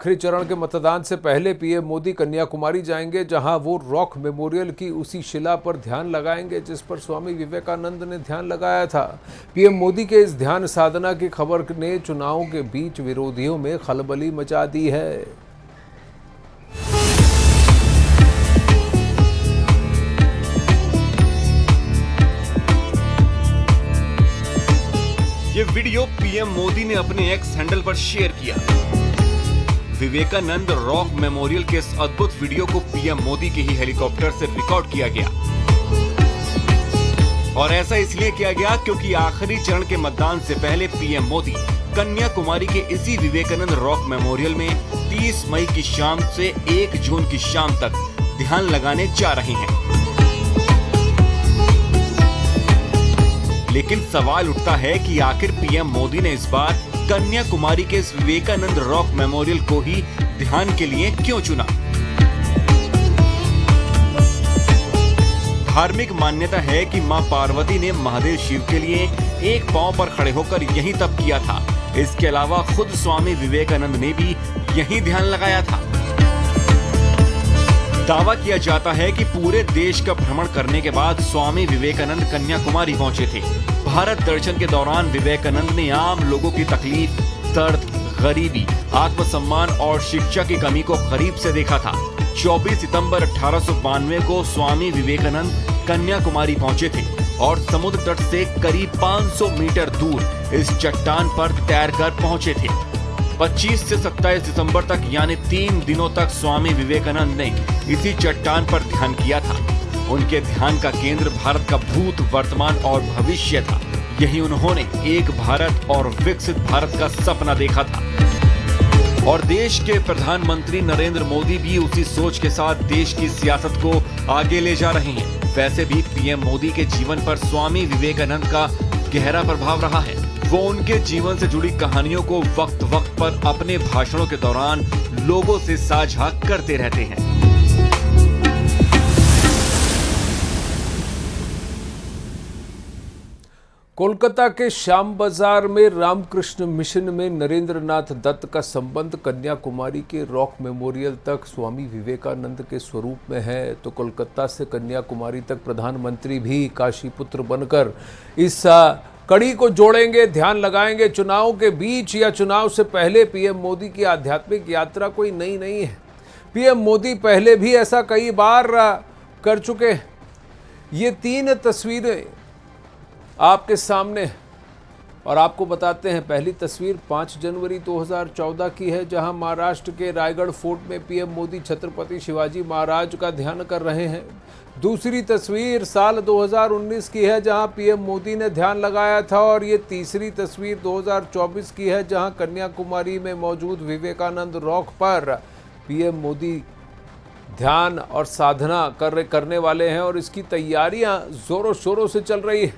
आखिरी चरण के मतदान से पहले पीएम मोदी कन्याकुमारी जाएंगे, जहां वो रॉक मेमोरियल की उसी शिला पर ध्यान लगाएंगे जिस पर स्वामी विवेकानंद ने ध्यान लगाया था। पीएम मोदी के इस ध्यान साधना की खबर ने चुनावों के बीच विरोधियों में खलबली मचा दी है। ये वीडियो पीएम मोदी ने अपने एक्स हैंडल पर शेयर किया। विवेकानंद रॉक मेमोरियल के इस अद्भुत वीडियो को पीएम मोदी के ही हेलीकॉप्टर से रिकॉर्ड किया गया और ऐसा इसलिए किया गया क्योंकि आखिरी चरण के मतदान से पहले पीएम मोदी कन्याकुमारी के इसी विवेकानंद रॉक मेमोरियल में 30 मई की शाम से 1 जून की शाम तक ध्यान लगाने जा रहे हैं। लेकिन सवाल उठता है कि आखिर पीएम मोदी ने इस बार कन्याकुमारी के इस विवेकानंद रॉक मेमोरियल को ही ध्यान के लिए क्यों चुना? धार्मिक मान्यता है कि मां पार्वती ने महादेव शिव के लिए एक पांव पर खड़े होकर यही तप किया था। इसके अलावा खुद स्वामी विवेकानंद ने भी यही ध्यान लगाया था। दावा किया जाता है कि पूरे देश का भ्रमण करने के बाद स्वामी विवेकानंद कन्याकुमारी पहुंचे थे। भारत दर्शन के दौरान विवेकानंद ने आम लोगों की तकलीफ, दर्द, गरीबी, आत्मसम्मान और शिक्षा की कमी को करीब से देखा था। 24 सितंबर 1892 को स्वामी विवेकानंद कन्याकुमारी पहुंचे थे और समुद्र तट से करीब 500 मीटर दूर इस चट्टान पर तैरकर पहुंचे थे। 25 से 27 दिसंबर तक यानी 3 दिनों तक स्वामी विवेकानंद ने इसी चट्टान पर ध्यान किया था। उनके ध्यान का केंद्र भारत का भूत, वर्तमान और भविष्य था। यही उन्होंने एक भारत और विकसित भारत का सपना देखा था और देश के प्रधानमंत्री नरेंद्र मोदी भी उसी सोच के साथ देश की सियासत को आगे ले जा रहे हैं। वैसे भी पीएम मोदी के जीवन पर स्वामी विवेकानंद का गहरा प्रभाव रहा है। वो उनके जीवन से जुड़ी कहानियों को वक्त वक्त पर अपने भाषणों के दौरान लोगों से साझा करते रहते हैं। कोलकाता के श्याम बाजार में रामकृष्ण मिशन में नरेंद्र नाथ दत्त का संबंध कन्याकुमारी के रॉक मेमोरियल तक स्वामी विवेकानंद के स्वरूप में है, तो कोलकाता से कन्याकुमारी तक प्रधानमंत्री भी काशीपुत्र बनकर इस कड़ी को जोड़ेंगे, ध्यान लगाएंगे। चुनाव के बीच या चुनाव से पहले पीएम मोदी की आध्यात्मिक यात्रा कोई नई नहीं है। पीएम मोदी पहले भी ऐसा कई बार कर चुके हैं। ये 3 तस्वीरें आपके सामने और आपको बताते हैं। पहली तस्वीर 5 जनवरी 2014 की है, जहां महाराष्ट्र के रायगढ़ फोर्ट में पीएम मोदी छत्रपति शिवाजी महाराज का ध्यान कर रहे हैं। दूसरी तस्वीर साल 2019 की है, जहां पीएम मोदी ने ध्यान लगाया था और ये तीसरी तस्वीर 2024 की है, जहां कन्याकुमारी में मौजूद विवेकानंद रॉक पर पीएम मोदी ध्यान और साधना करने वाले हैं और इसकी तैयारियां जोरों शोरों से चल रही है।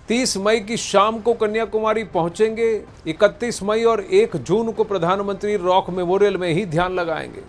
30 मई की शाम को कन्याकुमारी पहुंचेंगे। 31 मई और 1 जून को प्रधानमंत्री रॉक मेमोरियल में ही ध्यान लगाएंगे।